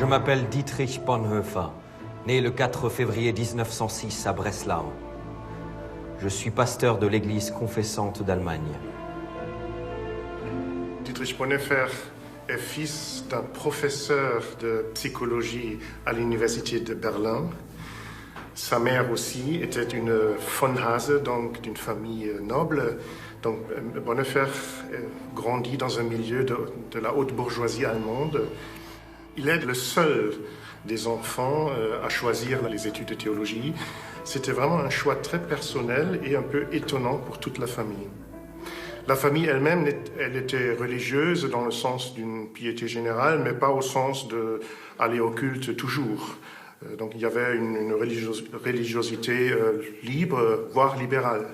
Je m'appelle Dietrich Bonhoeffer, né le 4 février 1906 à Breslau. Je suis pasteur de l'Église confessante d'Allemagne. Dietrich Bonhoeffer est fils d'un professeur de psychologie à l'université de Berlin. Sa mère aussi était une von Hase, donc d'une famille noble. Donc Bonhoeffer grandit dans un milieu de la haute bourgeoisie allemande. Il est le seul des enfants à choisir les études de théologie. C'était vraiment un choix très personnel et un peu étonnant pour toute la famille. La famille elle-même, elle était religieuse dans le sens d'une piété générale, mais pas au sens d'aller au culte toujours. Donc il y avait une religiosité libre, voire libérale.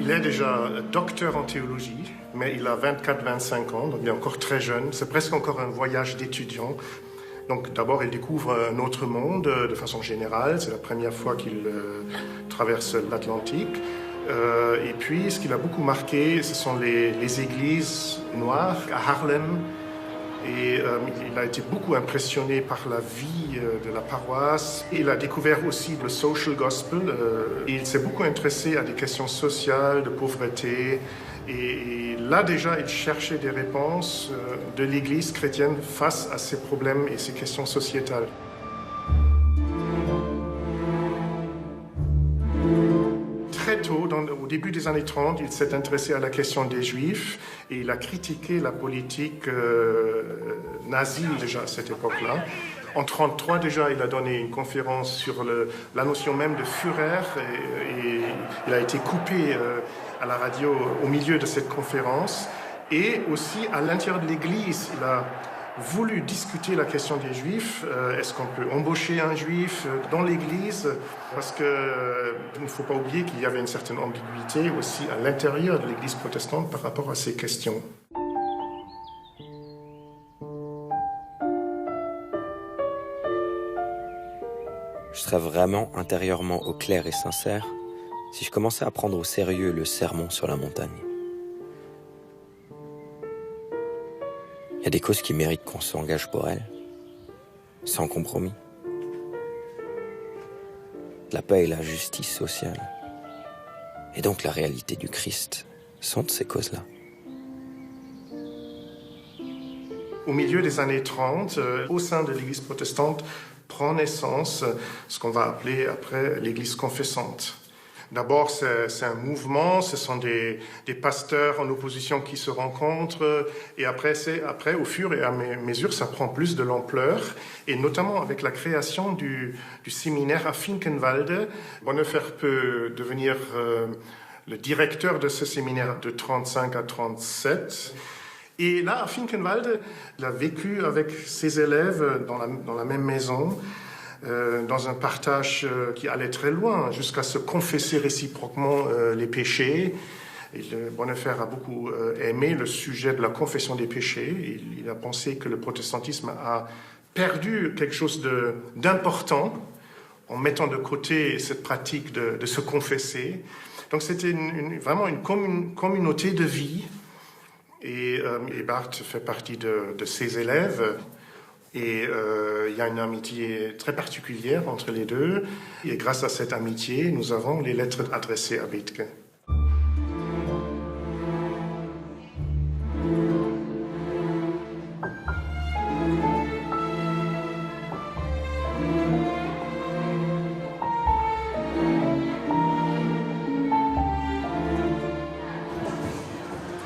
Il est déjà docteur en théologie, mais il a 24-25 ans, donc il est encore très jeune. C'est presque encore un voyage d'étudiant. Donc d'abord, il découvre un autre monde de façon générale. C'est la première fois qu'il traverse l'Atlantique. Et puis, ce qui l'a beaucoup marqué, ce sont les églises noires à Haarlem. Et il a été beaucoup impressionné par la vie de la paroisse. Il a découvert aussi le social gospel. Et il s'est beaucoup intéressé à des questions sociales, de pauvreté. Et là, déjà, il cherchait des réponses de l'Église chrétienne face à ces problèmes et ces questions sociétales. Très tôt, au début des années 30, il s'est intéressé à la question des Juifs et il a critiqué la politique nazie déjà à cette époque-là. En 1933, déjà, il a donné une conférence sur la notion même de Führer et il a été coupé à la radio au milieu de cette conférence. Et aussi, à l'intérieur de l'Église, il a voulu discuter la question des Juifs. Est-ce qu'on peut embaucher un Juif dans l'Église? Parce qu'il ne faut pas oublier qu'il y avait une certaine ambiguïté aussi à l'intérieur de l'Église protestante par rapport à ces questions. Je serais vraiment intérieurement au clair et sincère si je commençais à prendre au sérieux le sermon sur la montagne. Il y a des causes qui méritent qu'on s'engage pour elles, sans compromis. La paix et la justice sociale, et donc la réalité du Christ, sont de ces causes-là. Au milieu des années 30, au sein de l'Église protestante, prend naissance ce qu'on va appeler après l'Église confessante. D'abord, c'est un mouvement, ce sont des pasteurs en opposition qui se rencontrent, et après, au fur et à mesure, ça prend plus de l'ampleur, et notamment avec la création du séminaire à Finkenwalde. Bonhoeffer peut devenir le directeur de ce séminaire de 1935 à 1937. Et là, à Finkenwalde, il a vécu avec ses élèves dans la même maison, dans un partage qui allait très loin, jusqu'à se confesser réciproquement les péchés. Et Bonhoeffer a beaucoup aimé le sujet de la confession des péchés. Il a pensé que le protestantisme a perdu quelque chose d'important en mettant de côté cette pratique de se confesser. Donc c'était vraiment une communauté de vie. Et Barth fait partie de ses élèves. Et il y a une amitié très particulière entre les deux. Et grâce à cette amitié, nous avons les lettres adressées à Bethke.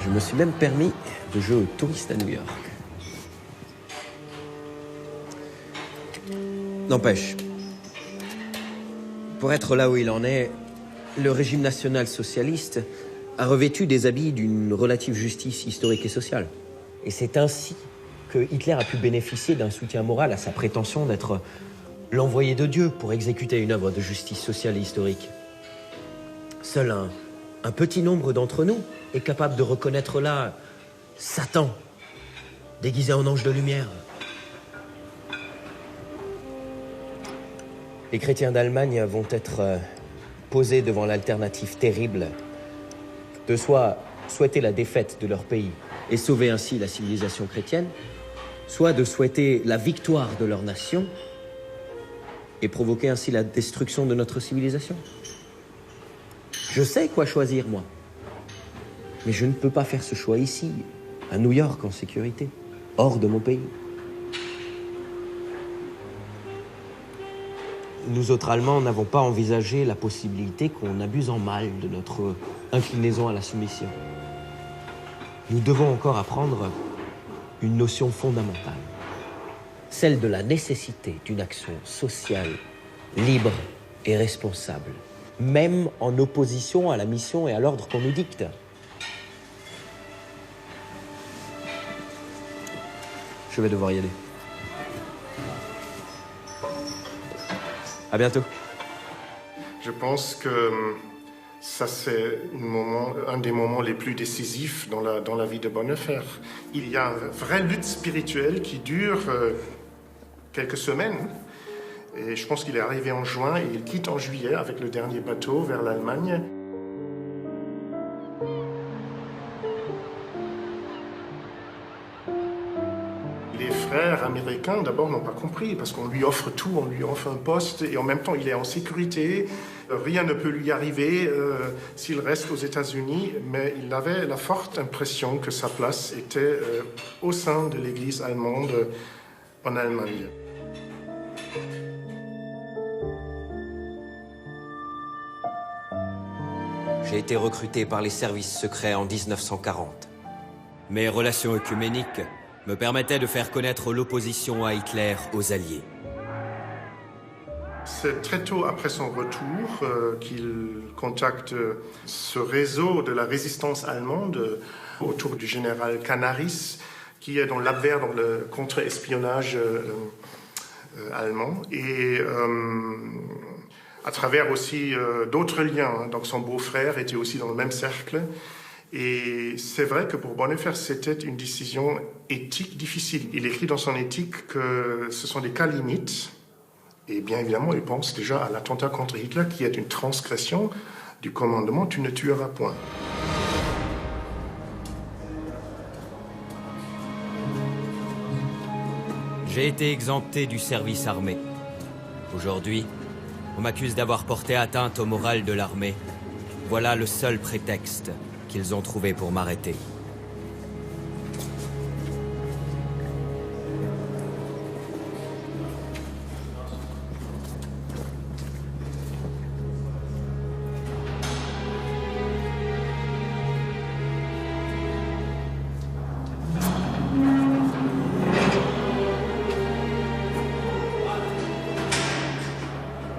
Je me suis même permis de jouer aux touristes à New York. N'empêche, pour être là où il en est, le régime national-socialiste a revêtu des habits d'une relative justice historique et sociale. Et c'est ainsi que Hitler a pu bénéficier d'un soutien moral à sa prétention d'être l'envoyé de Dieu pour exécuter une œuvre de justice sociale et historique. Seul un petit nombre d'entre nous est capable de reconnaître là Satan, déguisé en ange de lumière. Les chrétiens d'Allemagne vont être posés devant l'alternative terrible de soit souhaiter la défaite de leur pays et sauver ainsi la civilisation chrétienne, soit de souhaiter la victoire de leur nation et provoquer ainsi la destruction de notre civilisation. Je sais quoi choisir, moi. Mais je ne peux pas faire ce choix ici, à New York, en sécurité, hors de mon pays. Nous autres Allemands n'avons pas envisagé la possibilité qu'on abuse en mal de notre inclinaison à la soumission. Nous devons encore apprendre une notion fondamentale, celle de la nécessité d'une action sociale, libre et responsable, même en opposition à la mission et à l'ordre qu'on nous dicte. Je vais devoir y aller. À bientôt. Je pense que ça, c'est un des moments les plus décisifs dans la vie de Bonhoeffer. Il y a une vraie lutte spirituelle qui dure quelques semaines. Et je pense qu'il est arrivé en juin et il quitte en juillet avec le dernier bateau vers l'Allemagne. Les frères américains, d'abord, n'ont pas compris, parce qu'on lui offre tout, on lui offre un poste, et en même temps, il est en sécurité. Rien ne peut lui arriver s'il reste aux États-Unis, mais il avait la forte impression que sa place était au sein de l'Église allemande en Allemagne. J'ai été recruté par les services secrets en 1940. Mes relations œcuméniques me permettaient de faire connaître l'opposition à Hitler aux Alliés. C'est très tôt après son retour qu'il contacte ce réseau de la résistance allemande autour du général Canaris, qui est dans l'Abwehr, dans le contre-espionnage allemand, et à travers aussi d'autres liens. Donc son beau-frère était aussi dans le même cercle. Et c'est vrai que pour Bonhoeffer, c'était une décision éthique difficile. Il écrit dans son éthique que ce sont des cas limites. Et bien évidemment, il pense déjà à l'attentat contre Hitler, qui est une transgression du commandement « tu ne tueras point ». J'ai été exempté du service armé. Aujourd'hui, on m'accuse d'avoir porté atteinte au moral de l'armée. Voilà le seul prétexte qu'ils ont trouvé pour m'arrêter.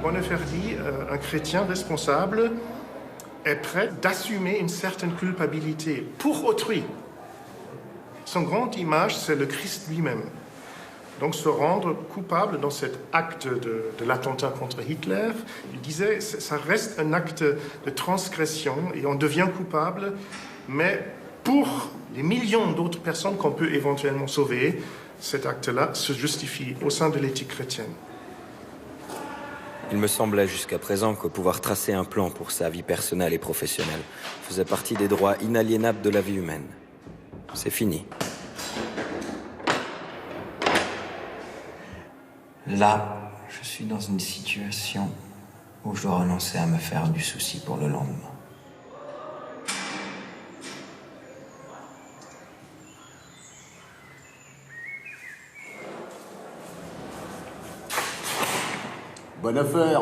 Bonhoeffer dit un chrétien responsable est prêt d'assumer une certaine culpabilité pour autrui. Son grande image, c'est le Christ lui-même. Donc se rendre coupable dans cet acte de l'attentat contre Hitler, il disait, ça reste un acte de transgression et on devient coupable, mais pour les millions d'autres personnes qu'on peut éventuellement sauver, cet acte-là se justifie au sein de l'éthique chrétienne. Il me semblait jusqu'à présent que pouvoir tracer un plan pour sa vie personnelle et professionnelle faisait partie des droits inaliénables de la vie humaine. C'est fini. Là, je suis dans une situation où je dois renoncer à me faire du souci pour le lendemain. Bonhoeffer.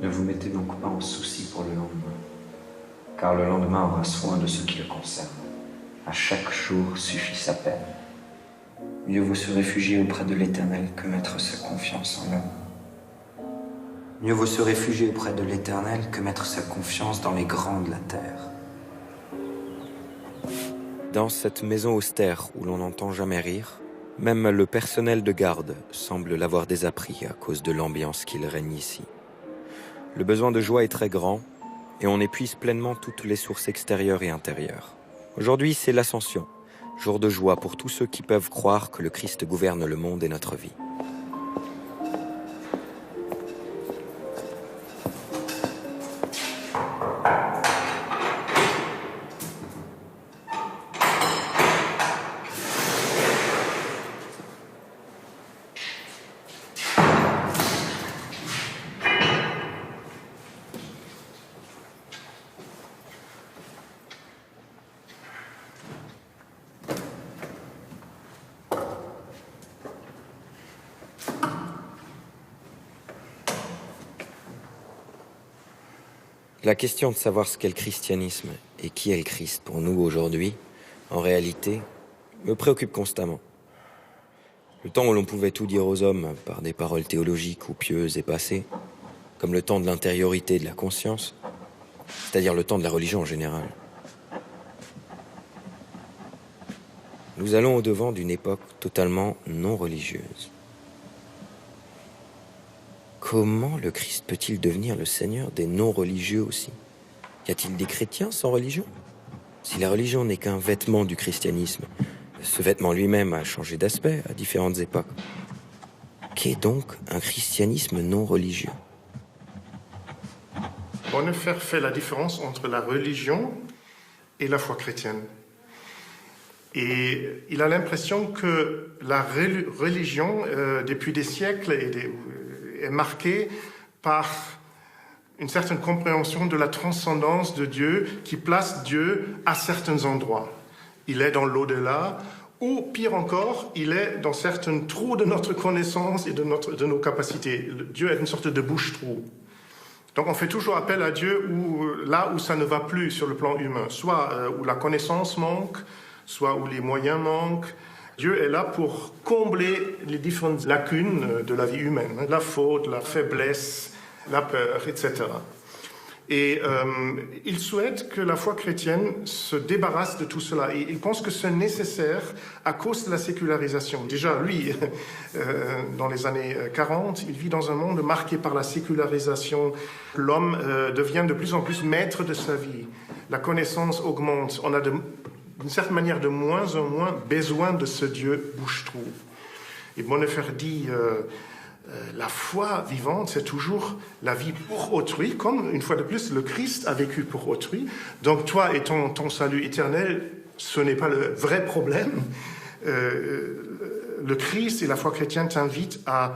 Ne vous mettez donc pas en souci pour le lendemain, car le lendemain aura soin de ce qui le concerne. À chaque jour suffit sa peine. Mieux vaut se réfugier auprès de l'Éternel que mettre sa confiance en l'homme. Mieux vaut se réfugier auprès de l'Éternel que mettre sa confiance dans les grands de la terre. Dans cette maison austère où l'on n'entend jamais rire, même le personnel de garde semble l'avoir désappris à cause de l'ambiance qu'il règne ici. Le besoin de joie est très grand et on épuise pleinement toutes les sources extérieures et intérieures. Aujourd'hui, c'est l'Ascension, jour de joie pour tous ceux qui peuvent croire que le Christ gouverne le monde et notre vie. La question de savoir ce qu'est le christianisme et qui est le Christ pour nous aujourd'hui, en réalité, me préoccupe constamment. Le temps où l'on pouvait tout dire aux hommes par des paroles théologiques ou pieuses est passé, comme le temps de l'intériorité et de la conscience, c'est-à-dire le temps de la religion en général. Nous allons au-devant d'une époque totalement non religieuse. Comment le Christ peut-il devenir le Seigneur des non-religieux aussi? Y a-t-il des chrétiens sans religion? Si la religion n'est qu'un vêtement du christianisme, ce vêtement lui-même a changé d'aspect à différentes époques. Qu'est donc un christianisme non religieux? Bonhoeffer fait la différence entre la religion et la foi chrétienne. Et il a l'impression que la religion, depuis des siècles, est marquée par une certaine compréhension de la transcendance de Dieu qui place Dieu à certains endroits. Il est dans l'au-delà, ou pire encore, il est dans certains trous de notre connaissance et de nos capacités. Dieu est une sorte de bouche-trou. Donc on fait toujours appel à Dieu là où ça ne va plus sur le plan humain, soit où la connaissance manque, soit où les moyens manquent. Dieu est là pour combler les différentes lacunes de la vie humaine, la faute, la faiblesse, la peur, etc. Et il souhaite que la foi chrétienne se débarrasse de tout cela. Et il pense que c'est nécessaire à cause de la sécularisation. Déjà, lui, dans les années 40, il vit dans un monde marqué par la sécularisation. L'homme devient de plus en plus maître de sa vie. La connaissance augmente. On a d'une certaine manière de moins en moins besoin de ce Dieu bouche-trou. Et Bonhoeffer dit... la foi vivante, c'est toujours la vie pour autrui, comme, une fois de plus, le Christ a vécu pour autrui. Donc, toi et ton salut éternel, ce n'est pas le vrai problème. Le Christ et la foi chrétienne t'invitent à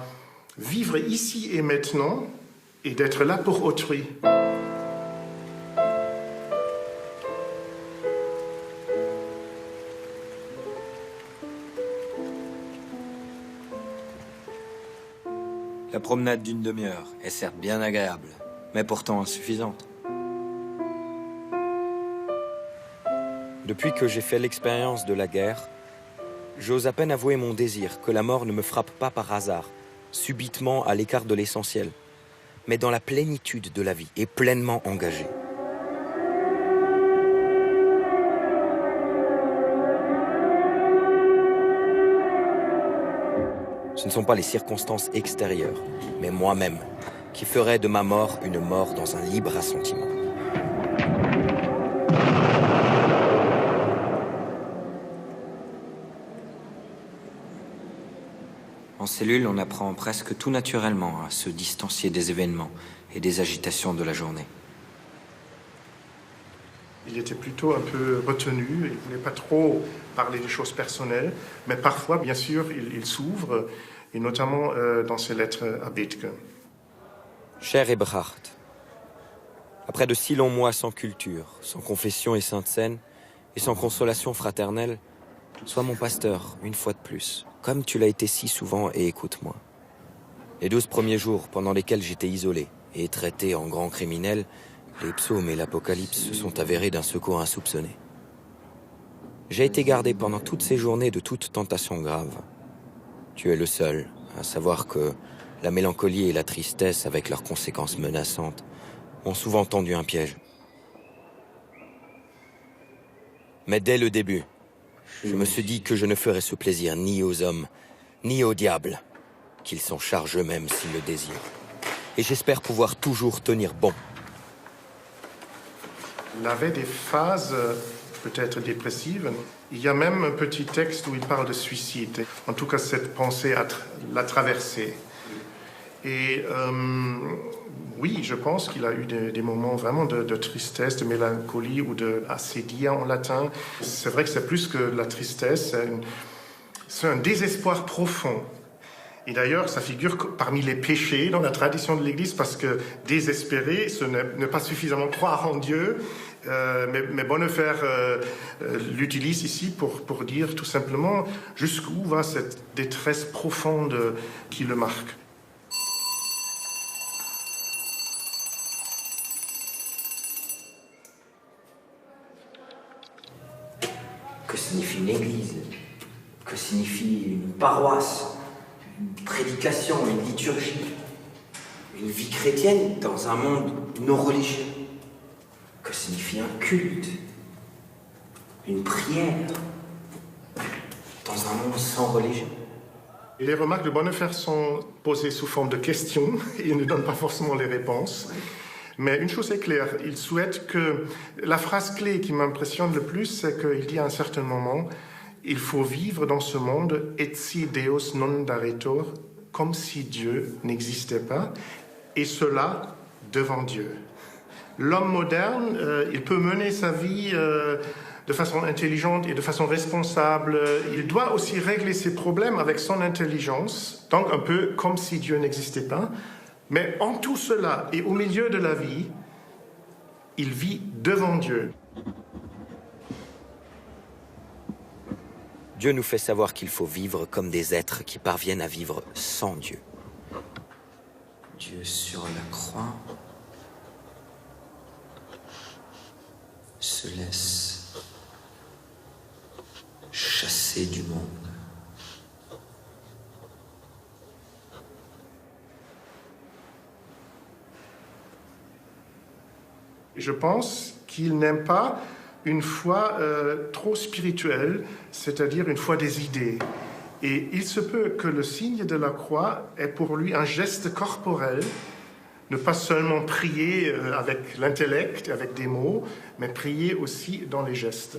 vivre ici et maintenant et d'être là pour autrui. La promenade d'une demi-heure est certes bien agréable, mais pourtant insuffisante. Depuis que j'ai fait l'expérience de la guerre, j'ose à peine avouer mon désir que la mort ne me frappe pas par hasard, subitement à l'écart de l'essentiel, mais dans la plénitude de la vie et pleinement engagée. Ce ne sont pas les circonstances extérieures, mais moi-même, qui ferai de ma mort une mort dans un libre assentiment. En cellule, on apprend presque tout naturellement à se distancier des événements et des agitations de la journée. Il était plutôt un peu retenu, il ne voulait pas trop parler des choses personnelles, mais parfois, bien sûr, il s'ouvre, et notamment dans ses lettres à Bethke. Cher Eberhard, après de si longs mois sans culture, sans confession et sainte scène, et sans consolation fraternelle, sois mon pasteur, une fois de plus, comme tu l'as été si souvent, et écoute-moi. Les 12 premiers jours pendant lesquels j'étais isolé et traité en grand criminel, les psaumes et l'Apocalypse se sont avérés d'un secours insoupçonné. J'ai été gardé pendant toutes ces journées de toute tentation grave. Tu es le seul à savoir que la mélancolie et la tristesse, avec leurs conséquences menaçantes, m'ont souvent tendu un piège. Mais dès le début, je me suis dit que je ne ferais ce plaisir ni aux hommes, ni au diable, qu'ils s'en chargent eux-mêmes s'ils le désirent. et j'espère pouvoir toujours tenir bon. Il avait des phases peut-être dépressives. Il y a même un petit texte où il parle de suicide. En tout cas, cette pensée l'a traversé. Et oui, je pense qu'il a eu des moments vraiment de tristesse, de mélancolie ou de acédia en latin. C'est vrai que c'est plus que la tristesse, c'est un désespoir profond. Et d'ailleurs, ça figure parmi les péchés dans la tradition de l'Église parce que désespérer, ce n'est pas suffisamment croire en Dieu. Mais Bonhoeffer l'utilise ici pour dire tout simplement jusqu'où va cette détresse profonde qui le marque. Que signifie une église? Que signifie une paroisse? Une prédication, une liturgie? Une vie chrétienne dans un monde non religieux? Que signifie un culte? Une prière dans un monde sans religion? Et les remarques de Bonhoeffer sont posées sous forme de questions. Il ne donne pas forcément les réponses. Mais une chose est claire, il souhaite que... La phrase clé qui m'impressionne le plus, c'est qu'il dit à un certain moment « Il faut vivre dans ce monde et si Deus non daretur » comme si Dieu n'existait pas, et cela devant Dieu. L'homme moderne, il peut mener sa vie de façon intelligente et de façon responsable. Il doit aussi régler ses problèmes avec son intelligence, donc un peu comme si Dieu n'existait pas. Mais en tout cela et au milieu de la vie, il vit devant Dieu. Dieu nous fait savoir qu'il faut vivre comme des êtres qui parviennent à vivre sans Dieu. Dieu sur la croix se laisse chasser du monde. Je pense qu'il n'aime pas une foi trop spirituelle, c'est-à-dire une foi des idées. Et il se peut que le signe de la croix est pour lui un geste corporel, ne pas seulement prier avec l'intellect, avec des mots, mais prier aussi dans les gestes.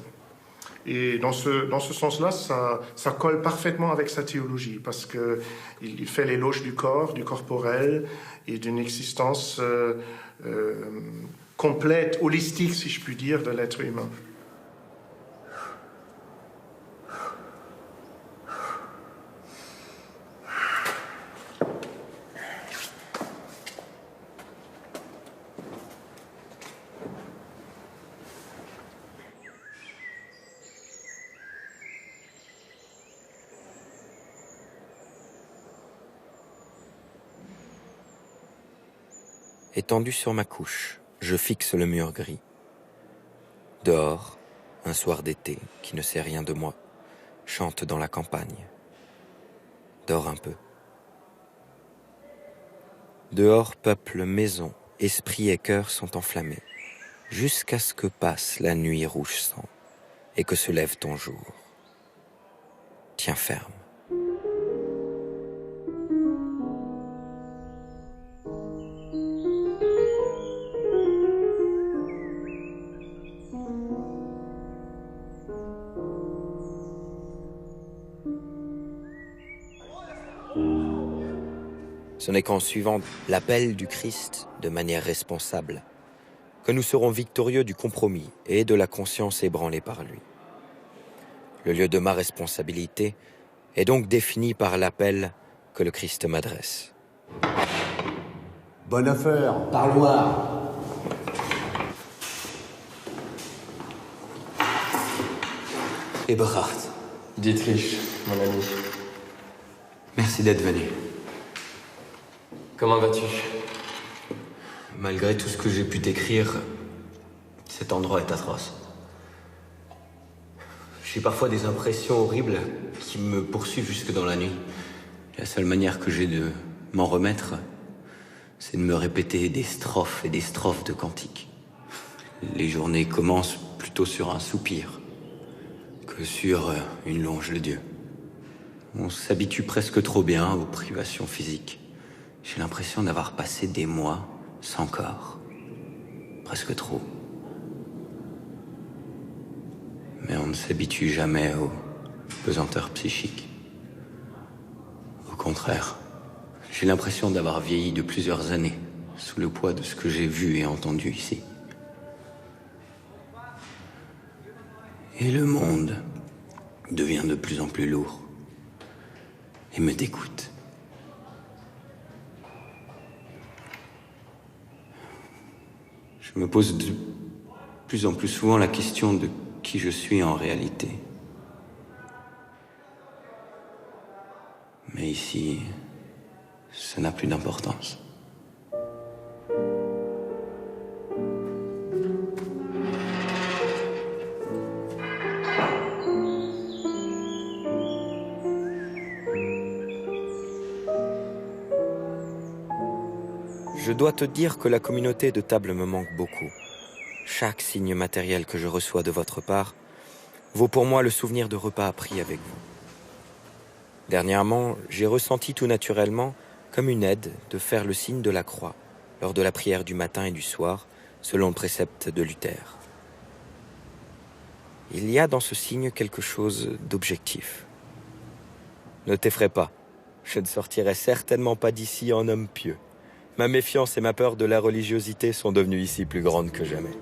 Et dans ce sens-là, ça colle parfaitement avec sa théologie, parce qu'il fait l'éloge du corps, du corporel, et d'une existence complète, holistique, si je puis dire, de l'être humain. Étendu sur ma couche, je fixe le mur gris. Dehors, un soir d'été qui ne sait rien de moi, chante dans la campagne. Dors un peu. Dehors, peuple, maison, esprit et cœur sont enflammés, jusqu'à ce que passe la nuit rouge sang et que se lève ton jour. Tiens ferme. Ce n'est qu'en suivant l'appel du Christ de manière responsable que nous serons victorieux du compromis et de la conscience ébranlée par lui. Le lieu de ma responsabilité est donc défini par l'appel que le Christ m'adresse. Bonhoeffer, parloir. Eberhard, Dietrich, mon ami. merci d'être venu. Comment vas-tu? Malgré tout ce que j'ai pu t'écrire, cet endroit est atroce. J'ai parfois des impressions horribles qui me poursuivent jusque dans la nuit. La seule manière que j'ai de m'en remettre, c'est de me répéter des strophes et des strophes de cantiques. Les journées commencent plutôt sur un soupir que sur une louange de Dieu. On s'habitue presque trop bien aux privations physiques. J'ai l'impression d'avoir passé des mois sans corps. Presque trop. Mais on ne s'habitue jamais aux pesanteurs psychiques. Au contraire, j'ai l'impression d'avoir vieilli de plusieurs années sous le poids de ce que j'ai vu et entendu ici. Et le monde devient de plus en plus lourd et me dégoûte. Je me pose de plus en plus souvent la question de qui je suis en réalité. Mais ici, ça n'a plus d'importance. Je dois te dire que la communauté de table me manque beaucoup. Chaque signe matériel que je reçois de votre part vaut pour moi le souvenir de repas pris avec vous. Dernièrement, j'ai ressenti tout naturellement comme une aide de faire le signe de la croix lors de la prière du matin et du soir, selon le précepte de Luther. Il y a dans ce signe quelque chose d'objectif. Ne t'effraie pas, je ne sortirai certainement pas d'ici en homme pieux. Ma méfiance et ma peur de la religiosité sont devenues ici plus grandes que jamais.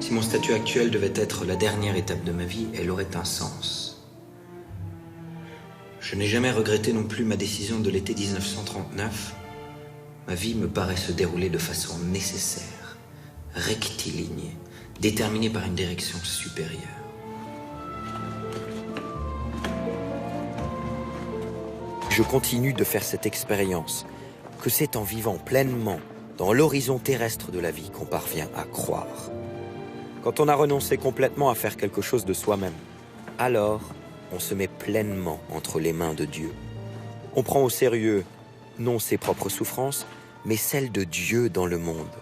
Si mon statut actuel devait être la dernière étape de ma vie, elle aurait un sens. Je n'ai jamais regretté non plus ma décision de l'été 1939. Ma vie me paraît se dérouler de façon nécessaire, rectiligne, déterminée par une direction supérieure. Je continue de faire cette expérience, que c'est en vivant pleinement dans l'horizon terrestre de la vie qu'on parvient à croire. Quand on a renoncé complètement à faire quelque chose de soi-même, alors on se met pleinement entre les mains de Dieu. On prend au sérieux non ses propres souffrances, mais celles de Dieu dans le monde.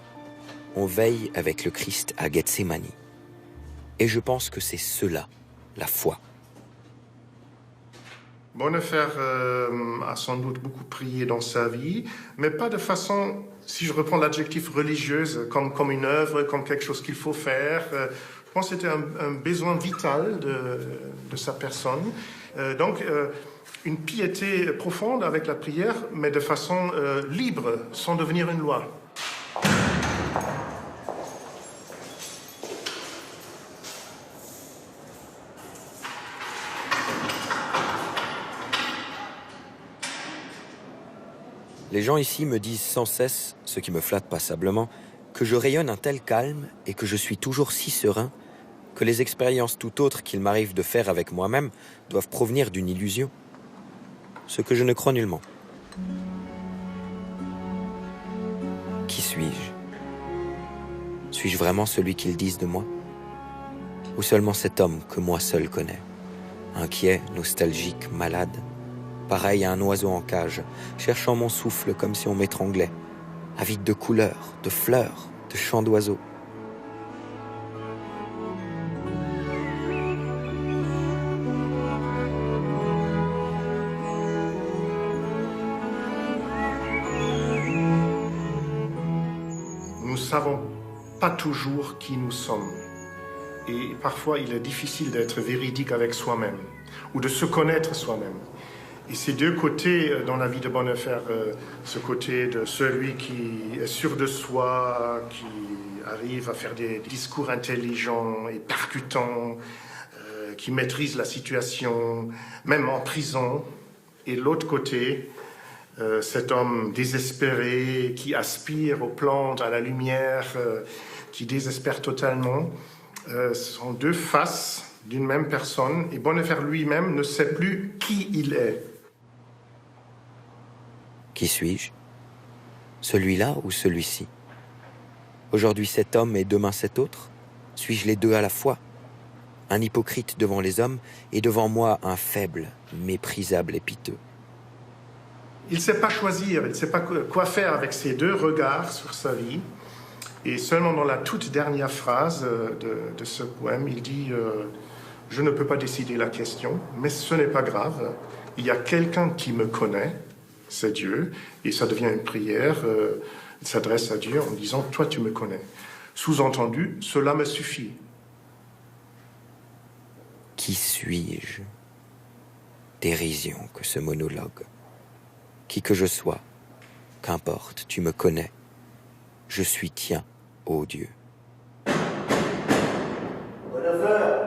On veille avec le Christ à Gethsémani. Et je pense que c'est cela, la foi. Bonhoeffer a sans doute beaucoup prié dans sa vie, mais pas de façon, si je reprends l'adjectif religieuse, comme une œuvre, comme quelque chose qu'il faut faire. Je pense que c'était un besoin vital de sa personne. Donc, une piété profonde avec la prière, mais de façon libre, sans devenir une loi. Les gens ici me disent sans cesse, ce qui me flatte passablement, que je rayonne un tel calme et que je suis toujours si serein que les expériences tout autres qu'il m'arrive de faire avec moi-même doivent provenir d'une illusion. Ce que je ne crois nullement. Qui suis-je? Suis-je vraiment celui qu'ils disent de moi? Ou seulement cet homme que moi seul connais? Inquiet, nostalgique, malade, pareil à un oiseau en cage, cherchant mon souffle comme si on m'étranglait, avide de couleurs, de fleurs, de chants d'oiseaux. Nous ne savons pas toujours qui nous sommes. Et parfois, il est difficile d'être véridique avec soi-même, ou de se connaître soi-même. Et ces deux côtés dans la vie de Bonhoeffer, ce côté de celui qui est sûr de soi, qui arrive à faire des discours intelligents et percutants, qui maîtrise la situation, même en prison, et l'autre côté, cet homme désespéré qui aspire aux plantes, à la lumière, qui désespère totalement, sont deux faces d'une même personne, et Bonhoeffer lui-même ne sait plus qui il est. Qui suis-je? Celui-là ou celui-ci? Aujourd'hui cet homme et demain cet autre? Suis-je les deux à la fois? Un hypocrite devant les hommes et devant moi un faible, méprisable et piteux. Il ne sait pas choisir, il ne sait pas quoi faire avec ces deux regards sur sa vie. Et seulement dans la toute dernière phrase de ce poème, il dit je ne peux pas décider la question, mais ce n'est pas grave. Il y a quelqu'un qui me connaît, c'est Dieu, et ça devient une prière. Il s'adresse à Dieu en disant toi tu me connais. Sous-entendu, cela me suffit. Qui suis-je? Dérision que ce monologue. Qui que je sois, qu'importe, tu me connais. Je suis tien, ô Dieu. Bonne affaire.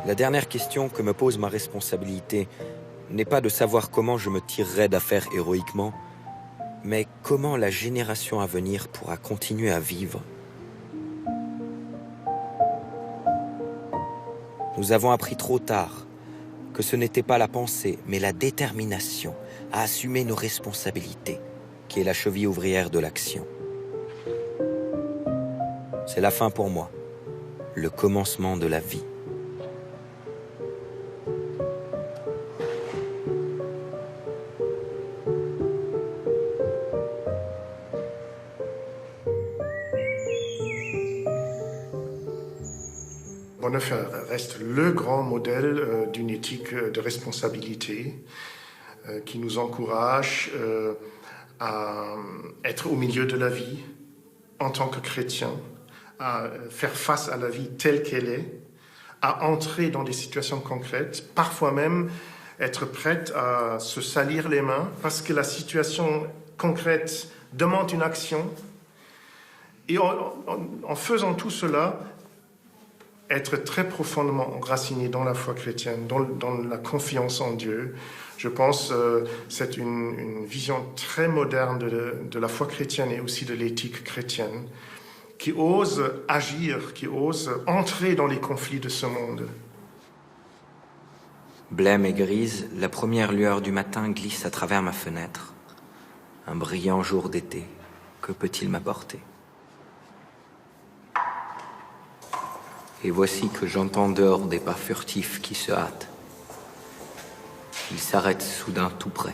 La dernière question que me pose ma responsabilité n'est pas de savoir comment je me tirerai d'affaire héroïquement, mais comment la génération à venir pourra continuer à vivre. Nous avons appris trop tard que ce n'était pas la pensée, mais la détermination à assumer nos responsabilités qui est la cheville ouvrière de l'action. C'est la fin pour moi, le commencement de la vie. Bonhoeffer reste le grand modèle d'une éthique de responsabilité qui nous encourage à être au milieu de la vie en tant que chrétien, à faire face à la vie telle qu'elle est, à entrer dans des situations concrètes, parfois même être prête à se salir les mains parce que la situation concrète demande une action. Et en faisant tout cela, être très profondément enraciné dans la foi chrétienne, dans la confiance en Dieu. Je pense que c'est une vision très moderne de la foi chrétienne et aussi de l'éthique chrétienne, qui ose agir, qui ose entrer dans les conflits de ce monde. Blême et grise, la première lueur du matin glisse à travers ma fenêtre. Un brillant jour d'été, que peut-il m'apporter ? Et voici que j'entends dehors des pas furtifs qui se hâtent. Ils s'arrêtent soudain tout près.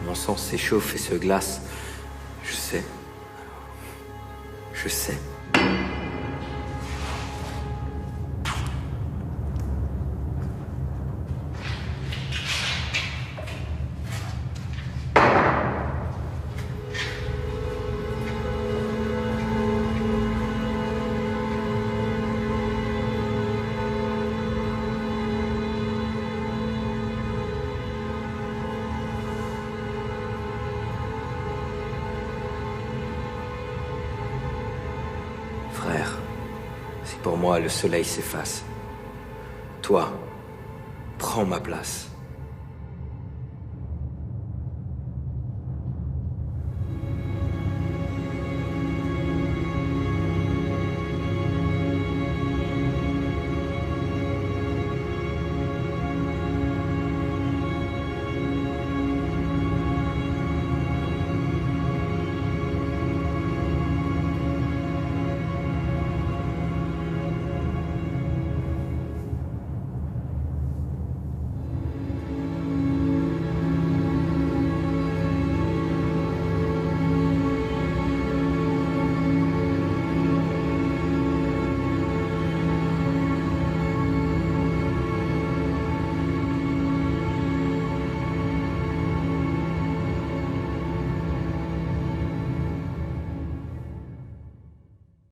Mon sang s'échauffe et se glace. Je sais. Je sais. Frère, si pour moi le soleil s'efface, toi, prends ma place.